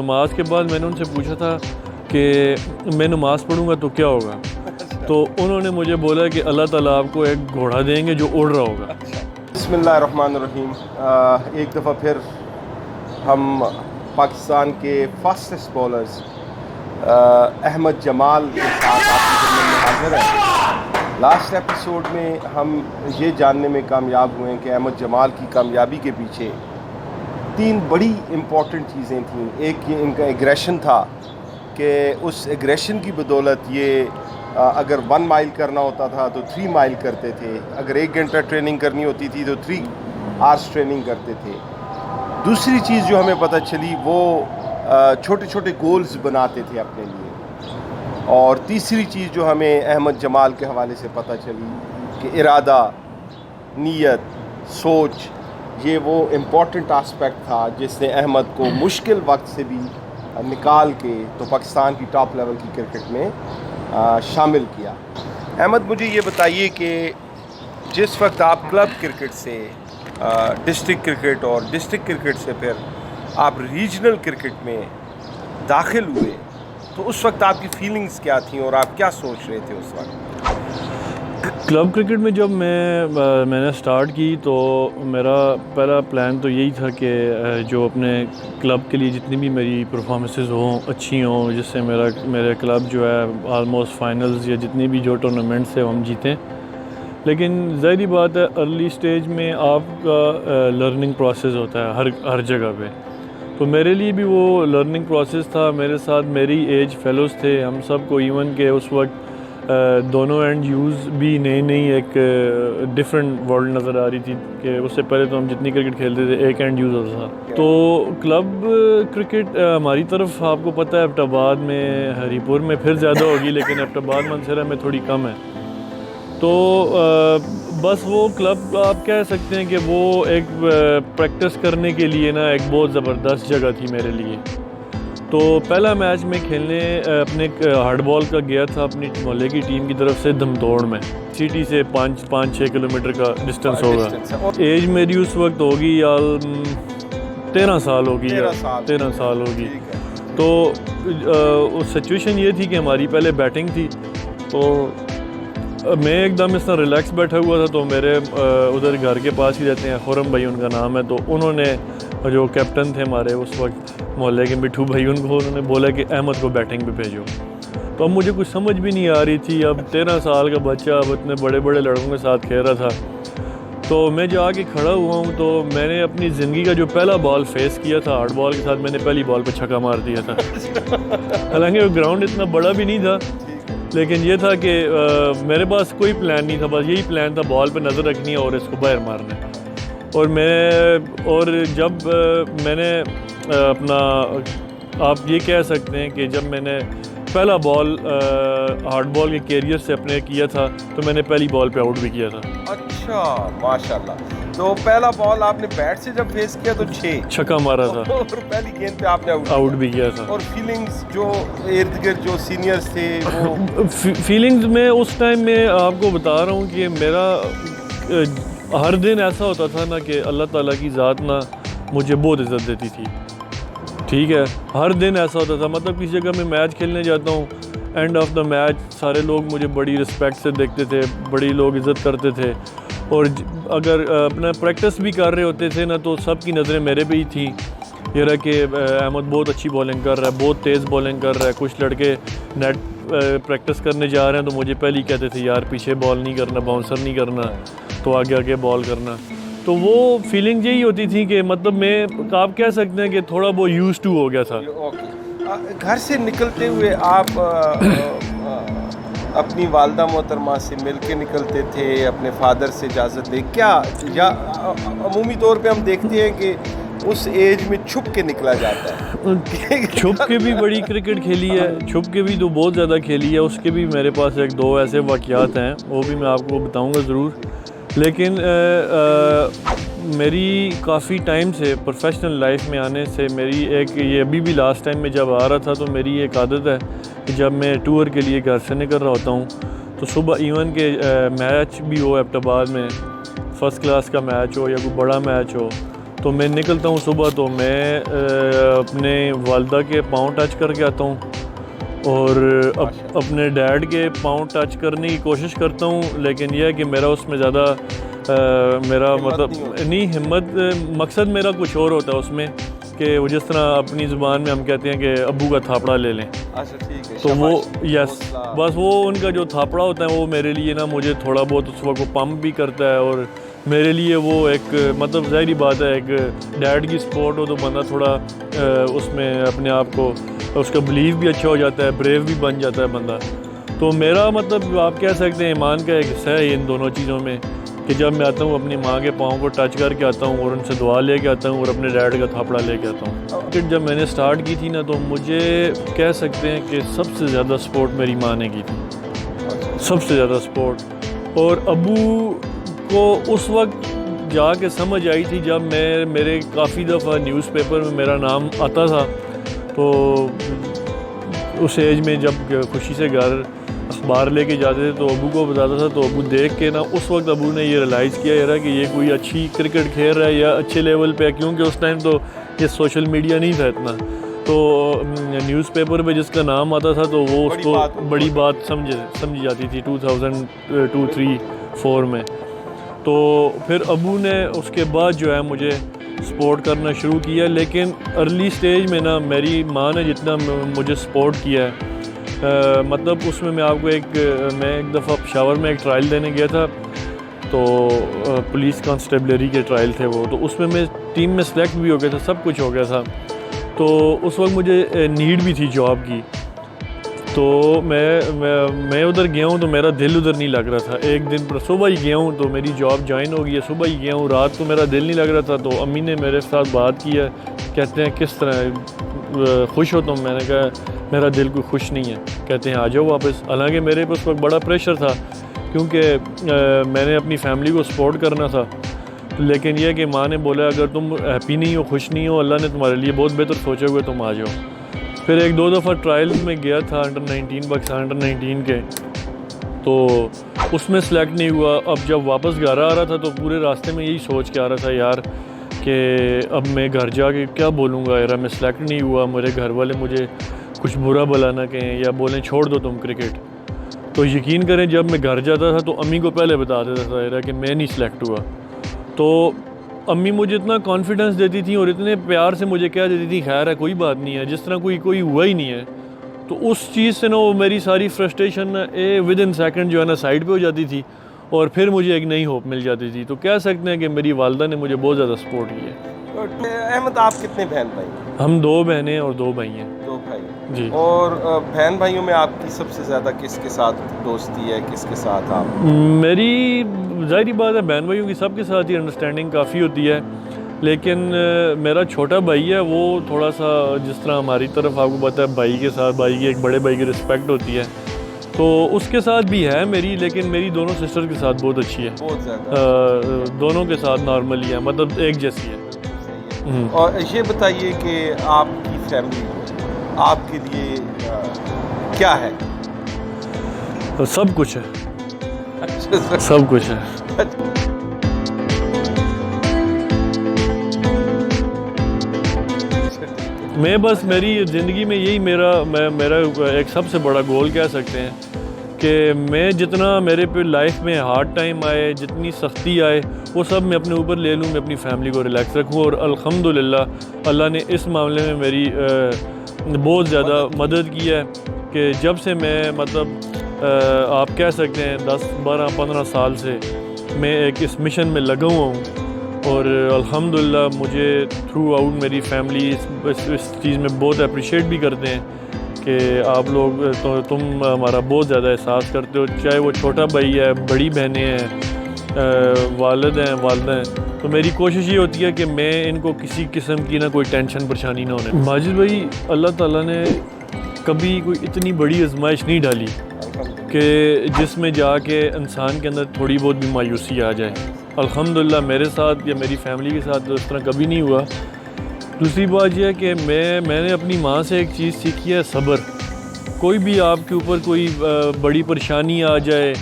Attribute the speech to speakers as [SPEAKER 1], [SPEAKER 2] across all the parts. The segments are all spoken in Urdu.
[SPEAKER 1] نماز کے بعد میں نے ان سے پوچھا تھا کہ میں نماز پڑھوں گا تو کیا ہوگا، تو انہوں نے مجھے بولا کہ اللہ تعالیٰ آپ کو ایک گھوڑا دیں گے جو اڑ رہا ہوگا۔
[SPEAKER 2] بسم اللہ الرحمن الرحیم۔ ایک دفعہ پھر ہم پاکستان کے فاسٹسٹ بولرز احمد جمال کے ساتھ آپ کی خدمت میں حاضر ہیں۔ لاسٹ ایپیسوڈ میں ہم یہ جاننے میں کامیاب ہوئے ہیں کہ احمد جمال کی کامیابی کے پیچھے تین بڑی امپورٹنٹ چیزیں تھیں۔ ایک یہ ان کا ایگریشن تھا کہ اس ایگریشن کی بدولت یہ اگر 1 مائل کرنا ہوتا تھا تو 3 مائل کرتے تھے، اگر 1 گھنٹہ ٹریننگ کرنی ہوتی تھی تو 3 آورس ٹریننگ کرتے تھے۔ دوسری چیز جو ہمیں پتہ چلی وہ چھوٹے چھوٹے گولز بناتے تھے اپنے لیے، اور تیسری چیز جو ہمیں احمد جمال کے حوالے سے پتہ چلی کہ ارادہ، نیت، سوچ، یہ وہ امپورٹنٹ آسپیکٹ تھا جس نے احمد کو مشکل وقت سے بھی نکال کے تو پاکستان کی ٹاپ لیول کی کرکٹ میں شامل کیا۔ احمد مجھے یہ بتائیے کہ جس وقت آپ کلب کرکٹ سے ڈسٹرکٹ کرکٹ اور ڈسٹرکٹ کرکٹ سے پھر آپ ریجنل کرکٹ میں داخل ہوئے تو اس وقت آپ کی فیلنگز کیا تھیں اور آپ کیا سوچ رہے تھے اس وقت؟
[SPEAKER 1] کلب کرکٹ میں جب میں نے سٹارٹ کی تو میرا پہلا پلان تو یہی تھا کہ جو اپنے کلب کے لیے جتنی بھی میری پرفارمنسز ہوں اچھی ہوں، جس سے میرا کلب جو ہے آلموسٹ فائنلز یا جتنی بھی جو ٹورنامنٹس ہیں ہم جیتیں۔ لیکن ظاہری بات ہے ارلی سٹیج میں آپ کا لرننگ پروسیس ہوتا ہے ہر جگہ پہ، تو میرے لیے بھی وہ لرننگ پروسیس تھا۔ میرے ساتھ میری ایج فیلوز تھے، ہم سب کو ایون کہ اس وقت دونوں اینڈ یوز بھی نئی ایک ڈفرینٹ ورلڈ نظر آ رہی تھی کہ اس سے پہلے تو ہم جتنی کرکٹ کھیلتے تھے ایک اینڈ یوز ہوتا تھا۔ تو کلب کرکٹ ہماری طرف آپ کو پتہ ہے ایبٹ آباد میں، ہری پور میں پھر زیادہ ہوگی، لیکن ایبٹ آباد منصرہ میں تھوڑی کم ہے۔ تو بس وہ کلب آپ کہہ سکتے ہیں کہ وہ ایک پریکٹس کرنے کے لیے نا ایک بہت زبردست جگہ تھی میرے لیے۔ تو پہلا میچ میں کھیلنے اپنے ہارڈ بال کا گیا تھا اپنی محلے کی ٹیم کی طرف سے دھمتوڑ میں، سٹی سے 5-6 کلومیٹر کا ڈسٹنس ہوگا۔ ایج میری اس وقت ہوگی 13 سال ہوگی، 13 سال ہوگی۔ تو سچویشن یہ تھی کہ ہماری پہلے بیٹنگ تھی، تو میں ایک دم اس طرح ریلیکس بیٹھا ہوا تھا، تو میرے ادھر گھر کے پاس ہی رہتے ہیں، خرم بھائی ان کا نام ہے، تو انہوں نے جو کیپٹن تھے ہمارے اس وقت محلے کے مٹھو بھائی، انہوں نے بولا کہ احمد کو بیٹنگ پہ بھیجو۔ تو اب مجھے کچھ سمجھ بھی نہیں آ رہی تھی، اب 13 سال کا بچہ اب اتنے بڑے لڑکوں کے ساتھ کھیل رہا تھا۔ تو میں جا کے کھڑا ہوا ہوں، تو میں نے اپنی زندگی کا جو پہلا بال فیس کیا تھا ہارڈ بال کے ساتھ، میں نے پہلی بال پہ چھکا مار دیا تھا۔ حالانکہ وہ گراؤنڈ اتنا بڑا بھی نہیں تھا، لیکن یہ تھا کہ میرے پاس کوئی پلان نہیں تھا، بس یہی پلان تھا بال پہ نظر رکھنی ہے اور اس کو باہر مارنا ہے۔ اور جب میں نے اپنا، آپ یہ کہہ سکتے ہیں کہ جب میں نے پہلا بال ہارڈ بال کے کیریئر سے اپنے کیا تھا تو میں نے پہلی بال پہ آؤٹ بھی کیا تھا۔
[SPEAKER 2] اچھا، ماشاءاللہ۔ تو پہلا بال آپ نے بیٹ سے جب فیس کیا تو
[SPEAKER 1] چھکا مارا تھا،
[SPEAKER 2] اور پہلی گیند پہ آپ نے
[SPEAKER 1] آؤٹ بھی کیا تھا۔
[SPEAKER 2] اور فیلنگز جو ارد گرد جو سینئرز تھے وہ
[SPEAKER 1] فیلنگز میں اس ٹائم میں آپ کو بتا رہا ہوں کہ میرا ہر دن ایسا ہوتا تھا نا کہ اللہ تعالیٰ کی ذات نا مجھے بہت عزت دیتی تھی، ٹھیک ہے، ہر دن ایسا ہوتا تھا۔ مطلب کسی جگہ میں میچ کھیلنے جاتا ہوں، اینڈ آف دا میچ سارے لوگ مجھے بڑی رسپیکٹ سے دیکھتے تھے، بڑی لوگ عزت کرتے تھے، اور اگر اپنا پریکٹس بھی کر رہے ہوتے تھے نا تو سب کی نظریں میرے پہ ہی تھیں، یہ رہا کہ احمد بہت اچھی بالنگ کر رہا ہے، بہت تیز بالنگ کر رہا ہے۔ کچھ لڑکے نیٹ پریکٹس کرنے جا رہے ہیں تو مجھے پہلے ہی کہتے تھے یار پیچھے بال نہیں کرنا، باؤنسر نہیں کرنا، تو آگے بال کرنا۔ تو وہ فیلنگ یہی ہوتی تھی کہ مطلب میں، آپ کہہ سکتے ہیں کہ تھوڑا بہت یوز ٹو ہو گیا تھا۔
[SPEAKER 2] گھر سے نکلتے ہوئے آپ اپنی والدہ محترمہ سے مل کے نکلتے تھے، اپنے فادر سے اجازت لے کیا، یا عمومی طور پہ ہم دیکھتے ہیں کہ اس ایج میں چھپ کے نکلا جاتا ہے؟
[SPEAKER 1] چھپ کے بھی بڑی کرکٹ کھیلی ہے، چھپ کے بھی تو بہت زیادہ کھیلی ہے، اس کے بھی میرے پاس 1-2 ایسے واقعات ہیں، وہ بھی میں آپ کو بتاؤں گا ضرور۔ لیکن میری کافی ٹائم سے پروفیشنل لائف میں آنے سے میری ایک، یہ ابھی بھی لاسٹ ٹائم میں جب آ رہا تھا تو میری ایک عادت ہے کہ جب میں ٹور کے لیے گھر سے نکل رہا ہوتا ہوں تو صبح ایون کہ میچ بھی ہو ایبٹ آباد میں، فرسٹ کلاس کا میچ ہو یا کوئی بڑا میچ ہو، تو تو میں نکلتا ہوں صبح تو میں اپنے والدہ کے پاؤں ٹچ کر کے آتا ہوں اور اپنے ڈیڈ کے پاؤں ٹچ کرنے کی کوشش کرتا ہوں، لیکن یہ ہے کہ میرا اس میں زیادہ میرا مطلب نہیں ہمت، مقصد میرا کچھ اور ہوتا ہے اس میں کہ وہ جس طرح اپنی زبان میں ہم کہتے ہیں کہ ابو کا تھاپڑا لے لیں، تو وہ یس بس وہ ان کا جو تھاپڑا ہوتا ہے وہ میرے لیے نا مجھے تھوڑا بہت اس وقت وہ پمپ بھی کرتا ہے، اور میرے لیے وہ ایک مطلب ظاہری بات ہے ایک ڈیڈ کی سپورٹ ہو تو بندہ تھوڑا اس میں اپنے آپ کو اس کا بلیف بھی اچھا ہو جاتا ہے، بریو بھی بن جاتا ہے بندہ. تو میرا مطلب آپ کہہ سکتے ہیں ایمان کا ایک حصہ ہے ان دونوں چیزوں میں کہ جب میں آتا ہوں اپنی ماں کے پاؤں کو ٹچ کر کے آتا ہوں اور ان سے دعا لے کے آتا ہوں اور اپنے ڈیڈ کا تھاپڑا لے کے آتا ہوں. کرکٹ جب میں نے سٹارٹ کی تھی نا تو مجھے کہہ سکتے ہیں کہ سب سے زیادہ سپورٹ میری ماں نے کی تھی، سب سے زیادہ سپورٹ. اور ابو کو اس وقت جا کے سمجھ آئی تھی جب میرے کافی دفعہ نیوز پیپر میں میرا نام آتا تھا، تو اس ایج میں جب خوشی سے گھر اخبار لے کے جاتے تھے تو ابو کو بتاتا تھا، تو ابو دیکھ کے نا اس وقت ابو نے یہ ریلائز کیا یار کہ یہ کوئی اچھی کرکٹ کھیل رہا ہے یا اچھے لیول پہ ہے، کیونکہ اس ٹائم تو یہ سوشل میڈیا نہیں تھا اتنا، تو نیوز پیپر پہ جس کا نام آتا تھا تو وہ اس کو بڑی بات سمجھی جاتی تھی 2002 3 4 میں. تو پھر ابو نے اس کے بعد جو ہے مجھے سپورٹ کرنا شروع کیا، لیکن ارلی سٹیج میں نا میری ماں نے جتنا مجھے سپورٹ کیا ہے مطلب اس میں آپ کو میں ایک دفعہ پشاور میں ایک ٹرائل دینے گیا تھا، تو پولیس کانسٹیبلری کے ٹرائل تھے وہ، تو اس میں ٹیم میں سلیکٹ بھی ہو گیا تھا، سب کچھ ہو گیا تھا. تو اس وقت مجھے نیڈ بھی تھی جاب کی، تو میں ادھر گیا ہوں تو میرا دل ادھر نہیں لگ رہا تھا. ایک دن پر صبح ہی گیا ہوں تو میری جاب جوائن ہو گئی ہے، صبح ہی گیا ہوں، رات کو میرا دل نہیں لگ رہا تھا. تو امی نے میرے ساتھ بات کی ہے، کہتے ہیں کس طرح خوش ہو تم؟ میں نے کہا میرا دل کوئی خوش نہیں ہے. کہتے ہیں آ جاؤ واپس. حالانکہ میرے پہ اس وقت بڑا پریشر تھا کیونکہ میں نے اپنی فیملی کو سپورٹ کرنا تھا، لیکن یہ کہ ماں نے بولا اگر تم ہیپی نہیں ہو، خوش نہیں ہو، اللہ نے تمہارے لیے بہت بہتر سوچے ہوئے، تم آ جاؤ. پھر ایک دو دفعہ ٹرائل میں گیا تھا انڈر 19 پاکستان انڈر 19 کے، تو اس میں سلیکٹ نہیں ہوا. اب جب واپس گھر آ رہا تھا تو پورے راستے میں یہی سوچ کے آ رہا تھا یار کہ اب میں گھر جا کے کیا بولوں گا، یار میں سلیکٹ نہیں ہوا، میرے گھر والے مجھے کچھ برا بھلا نہ کہیں یا بولیں چھوڑ دو تم کرکٹ. تو یقین کریں جب میں گھر جاتا تھا تو امی کو پہلے بتا دیتا تھا یار کہ میں نہیں سلیکٹ ہوا. تو امی مجھے اتنا کانفیڈنس دیتی تھیں اور اتنے پیار سے مجھے کہہ دیتی تھی خیر ہے کوئی بات نہیں ہے، جس طرح کوئی ہوا ہی نہیں ہے. تو اس چیز سے نا وہ میری ساری فرسٹریشن ود ان سیکنڈ جو ہے نا سائڈ پہ ہو جاتی تھی اور پھر مجھے ایک نئی ہوپ مل جاتی تھی. تو کہہ سکتے ہیں کہ میری والدہ نے مجھے بہت زیادہ سپورٹ کی ہے.
[SPEAKER 2] احمد آپ کتنے بہن بھائی؟
[SPEAKER 1] ہم 2 بہنیں اور 2 بھائی ہیں.
[SPEAKER 2] 2 بھائی
[SPEAKER 1] جی.
[SPEAKER 2] اور بہن بھائیوں میں آپ کی سب سے زیادہ کس کے ساتھ دوستی ہے، کس کے ساتھ آپ؟
[SPEAKER 1] میری ظاہری بات ہے بہن بھائیوں کی سب کے ساتھ ہی انڈرسٹینڈنگ کافی ہوتی ہے، لیکن میرا چھوٹا بھائی ہے وہ تھوڑا سا جس طرح ہماری طرف آپ کو پتہ ہے بھائی کے ساتھ بھائی کی ایک بڑے بھائی کی رسپیکٹ ہوتی ہے، تو اس کے ساتھ بھی ہے میری، لیکن میری دونوں سسٹر کے ساتھ بہت اچھی ہے،
[SPEAKER 2] بہت زیادہ
[SPEAKER 1] دونوں کے ساتھ نارملی ہے، مطلب ایک جیسی ہے.
[SPEAKER 2] اور یہ بتائیے کہ آپ کی فیملی آپ کے لیے کیا ہے؟
[SPEAKER 1] سب کچھ ہے، سب کچھ ہے. میں بس میری زندگی میں یہی میرا ایک سب سے بڑا گول کہہ سکتے ہیں کہ میں جتنا میرے پہ لائف میں ہارڈ ٹائم آئے، جتنی سختی آئے، وہ سب میں اپنے اوپر لے لوں، میں اپنی فیملی کو ریلیکس رکھوں. اور الحمدللہ اللہ نے اس معاملے میں میری بہت زیادہ مدد کی ہے کہ جب سے میں مطلب آپ کہہ سکتے ہیں 10 12 15 سال سے میں ایک اس مشن میں لگا ہوا ہوں، اور الحمدللہ مجھے تھرو آؤٹ میری فیملی اس چیز میں بہت اپریشیٹ بھی کرتے ہیں کہ آپ لوگ تم ہمارا بہت زیادہ احساس کرتے ہو، چاہے وہ چھوٹا بھائی ہے، بڑی بہنیں ہیں، والد ہیں، والدہ ہیں. تو میری کوشش یہ ہوتی ہے کہ میں ان کو کسی قسم کی نہ کوئی ٹینشن پریشانی نہ ہونے. ماجد بھائی اللہ تعالیٰ نے کبھی کوئی اتنی بڑی آزمائش نہیں ڈالی کہ جس میں جا کے انسان کے اندر تھوڑی بہت بھی مایوسی آ جائے. الحمدللہ میرے ساتھ یا میری فیملی کے ساتھ تو اس طرح کبھی نہیں ہوا. دوسری بات یہ ہے کہ میں نے اپنی ماں سے ایک چیز سیکھی ہے، صبر. کوئی بھی آپ کے اوپر کوئی بڑی پریشانی آ جائے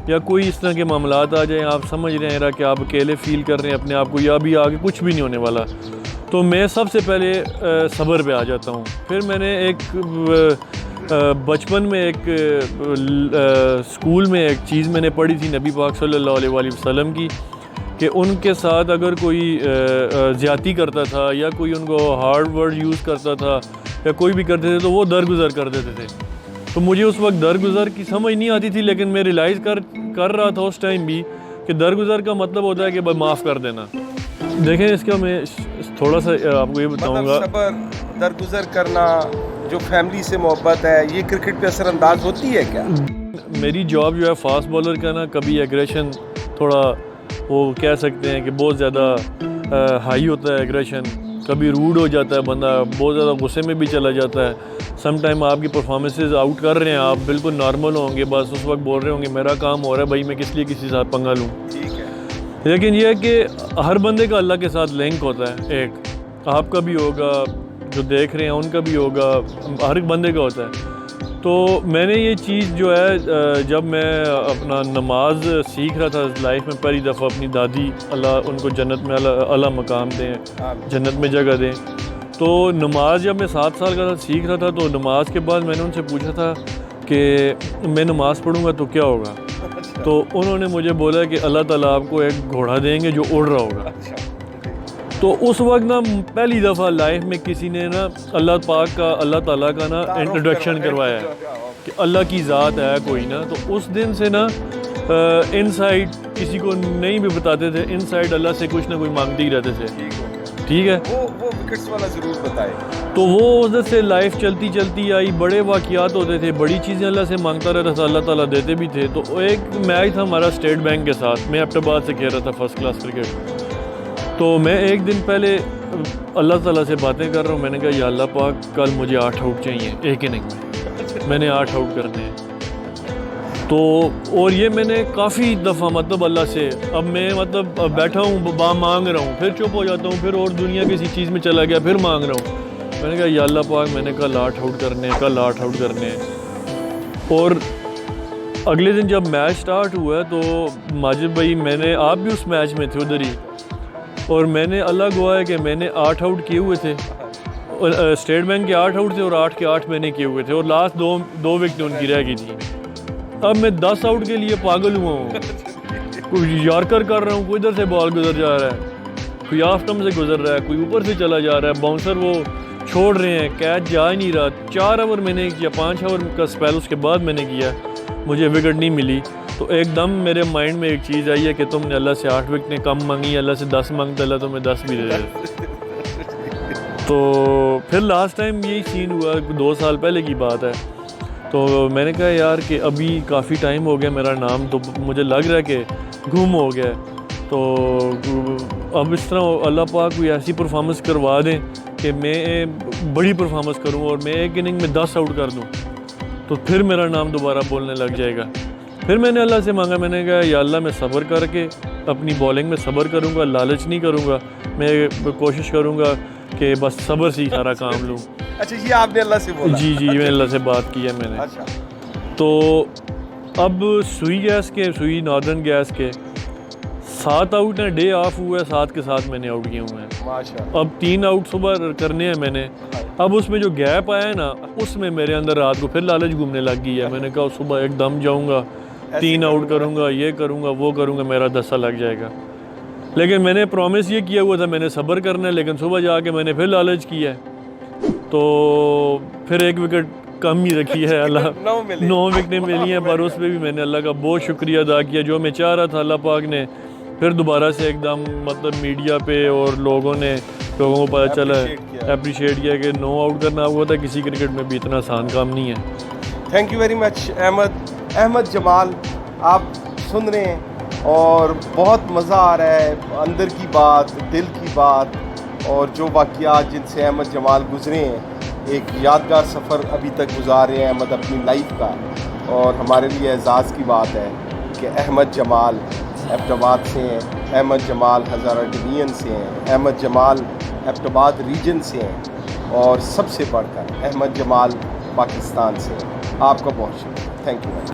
[SPEAKER 1] یا کوئی اس طرح کے معاملات آ جائیں, آپ سمجھ رہے ہیں کہ آپ اکیلے فیل کر رہے ہیں اپنے آپ کو, یا ابھی آگے کچھ بھی نہیں ہونے والا, تو میں سب سے پہلے صبر پہ آ جاتا ہوں. پھر میں نے ایک بچپن میں ایک اسکول میں ایک چیز میں نے پڑھی تھی نبی پاک صلی اللہ علیہ وآلہ وسلم کی, کہ ان کے ساتھ اگر کوئی زیادتی کرتا تھا یا کوئی ان کو ہارڈ ورڈ یوز کرتا تھا یا کوئی بھی کرتے تھے تو وہ درگزر کر دیتے تھے. تو مجھے اس وقت درگزر کی سمجھ نہیں آتی تھی, لیکن میں ریلائز کر رہا تھا اس ٹائم بھی کہ درگزر کا مطلب ہوتا ہے کہ بھائی معاف کر دینا. دیکھیں اس کا میں تھوڑا سا آپ کو یہ بتاؤں گا,
[SPEAKER 2] صبر, درگزر کرنا, جو فیملی سے محبت ہے, یہ کرکٹ پہ اثر انداز ہوتی ہے کیا؟
[SPEAKER 1] میری جاب جو ہے فاسٹ بالر کا نا, کبھی ایگریشن تھوڑا وہ کہہ سکتے ہیں کہ بہت زیادہ ہائی ہوتا ہے ایگریشن, کبھی روڈ ہو جاتا ہے بندہ, بہت زیادہ غصے میں بھی چلا جاتا ہے. سم ٹائم آپ کی پرفارمنسز آؤٹ کر رہے ہیں, آپ بالکل نارمل ہوں گے, بس اس وقت بول رہے ہوں گے میرا کام ہو رہا ہے بھائی, میں کس لیے کسی ساتھ پنگا لوں.
[SPEAKER 2] ٹھیک ہے,
[SPEAKER 1] لیکن یہ ہے کہ ہر بندے کا اللہ کے ساتھ لنک ہوتا ہے, ایک آپ کا بھی ہوگا, جو دیکھ رہے ہیں ان کا بھی ہوگا, ہر ایک بندے کا ہوتا ہے. تو میں نے یہ چیز جو ہے جب میں اپنا نماز سیکھ رہا تھا لائف میں پہلی دفعہ, اپنی دادی اللہ ان کو جنت میں اعلیٰ مقام دیں, جنت میں جگہ دیں, تو نماز جب میں 7 سال کا سیکھ رہا تھا, تو نماز کے بعد میں نے ان سے پوچھا تھا کہ میں نماز پڑھوں گا تو کیا ہوگا, تو انہوں نے مجھے بولا کہ اللہ تعالیٰ آپ کو ایک گھوڑا دیں گے جو اڑ رہا ہوگا. تو اس وقت نا پہلی دفعہ لائف میں کسی نے نا اللہ پاک کا, اللہ تعالیٰ کا نا انٹروڈکشن کروایا ہے کہ اللہ کی ذات ہے کوئی نا. تو اس دن سے نا ان سائڈ کسی کو نہیں بھی بتاتے تھے, ان سائڈ اللہ سے کچھ نہ کوئی مانگتے ہی رہتے تھے. ٹھیک ہے,
[SPEAKER 2] وہ وکٹس والا ضرور بتائے.
[SPEAKER 1] تو وہ ادھر سے لائف چلتی آئی, بڑے واقعات ہوتے تھے, بڑی چیزیں اللہ سے مانگتا رہتا تھا, اللہ تعالیٰ دیتے بھی تھے. تو ایک میچ تھا ہمارا اسٹیٹ بینک کے ساتھ, میں ایبٹ آباد سے کھیل رہا تھا فرسٹ کلاس کرکٹ. تو میں ایک دن پہلے اللہ تعالیٰ سے باتیں کر رہا ہوں, میں نے کہا یا اللہ پاک کل مجھے 8 آؤٹ چاہیے ایک اننگ میں نے 8 آؤٹ کرنے ہیں. تو اور یہ میں نے کافی دفعہ مطلب اللہ سے, اب میں مطلب بیٹھا ہوں مانگ رہا ہوں, پھر چپ ہو جاتا ہوں, پھر اور دنیا کسی چیز میں چلا گیا, پھر مانگ رہا ہوں. میں نے کہا یا اللہ پاک میں نے کل 8 آؤٹ کرنے ہیں, کل 8 آؤٹ کرنے ہیں. اور اگلے دن جب میچ سٹارٹ ہوا ہے تو ماجد بھائی, میں نے, آپ بھی اس میچ میں تھے ادھر ہی, اور میں نے اللہ گواہ ہے کہ میں نے 8 آؤٹ کیے ہوئے تھے, اور اسٹیٹ بینک کے 8 آؤٹ تھے اور 8 کے 8 میں نے کیے ہوئے تھے, اور لاسٹ دو وکٹیں ان کی رہ گئی تھی. اب میں 10 آؤٹ کے لیے پاگل ہوا ہوں, کوئی یارکر کر رہا ہوں, کوئی ادھر سے بال گزر جا رہا ہے, کوئی آف ٹم سے گزر رہا ہے, کوئی اوپر سے چلا جا رہا ہے, باؤنسر وہ چھوڑ رہے ہیں, کیچ جا ہی نہیں رہا. 4 اوور میں نے کیا, 5 اوور کا اسپیل اس کے بعد میں نے کیا, مجھے وکٹ نہیں ملی. تو ایک دم میرے مائنڈ میں ایک چیز آئی ہے کہ تم نے اللہ سے 8 وکٹیں کم مانگی, اللہ سے 10 مانگتا, اللہ تمہیں 10 بھی دے دے. تو پھر لاسٹ ٹائم یہی سین ہوا, 2 سال پہلے کی بات ہے. تو میں نے کہا یار کہ ابھی کافی ٹائم ہو گیا, میرا نام تو مجھے لگ رہا ہے کہ گم ہو گیا, تو اب اس طرح اللہ پاک کوئی ایسی پرفارمنس کروا دیں کہ میں بڑی پرفارمنس کروں اور میں ایک اننگ میں 10 آؤٹ کر دوں, تو پھر میرا نام دوبارہ بولنے لگ جائے گا. پھر میں نے اللہ سے مانگا, میں نے کہا یا اللہ میں صبر کر کے اپنی بالنگ میں صبر کروں گا, لالچ نہیں کروں گا, میں کوشش کروں گا کہ بس صبر سے ہی سارا کام لوں.
[SPEAKER 2] اچھا, یہ آپ نے اللہ سے بولا؟
[SPEAKER 1] جی میں اللہ سے بات کی ہے میں نے.
[SPEAKER 2] اچھا.
[SPEAKER 1] تو اب سوئی ناردرن گیس کے 7 آؤٹ ہیں, ڈے آف ہوا ہے, 7 کے 7 میں نے آؤٹ کیے ہوئے ہیں.
[SPEAKER 2] ماشاءاللہ.
[SPEAKER 1] اب 3 آؤٹ صبح کرنے ہیں میں نے. اب اس میں جو گیپ آیا ہے نا, اس میں میرے اندر رات کو پھر لالچ گھومنے لگ گئی ہے. میں نے کہا صبح ایک دم جاؤں گا, 3 آؤٹ کروں گا, یہ کروں گا, وہ کروں گا, میرا 10 لگ جائے گا. لیکن میں نے پرومس یہ کیا ہوا تھا میں نے صبر کرنا ہے, لیکن صبح جا کے میں نے پھر لالچ کیا ہے, تو پھر 1 وکٹ کم ہی رکھی ہے. اللہ 9 وکٹیں ملی ہیں, پر اس پہ بھی میں نے اللہ کا بہت شکریہ ادا کیا. جو میں چاہ رہا تھا اللہ پاک نے پھر دوبارہ سے ایک دم مطلب میڈیا پہ اور لوگوں کو پتہ چلا اپریشیٹ کیا کہ 9 آؤٹ کرنا ہوا تھا کسی کرکٹ میں بھی اتنا آسان کام نہیں ہے.
[SPEAKER 2] Thank you very much Ahmed Jamal, آپ سن رہے ہیں اور بہت مزہ آ رہا ہے, اندر کی بات, دل کی بات, اور جو واقعات جن سے احمد جمال گزرے ہیں, ایک یادگار سفر ابھی تک گزارے ہیں احمد اپنی لائف کا. اور ہمارے لیے اعزاز کی بات ہے کہ احمد جمال ایبٹ آباد سے ہیں, احمد جمال ہزارہ ڈویژن سے ہیں, احمد جمال ایبٹ آباد ریجن سے ہیں, اور سب سے بڑھ کر احمد جمال پاکستان سے ہیں. آپ کا بہت شکریہ. Thank you.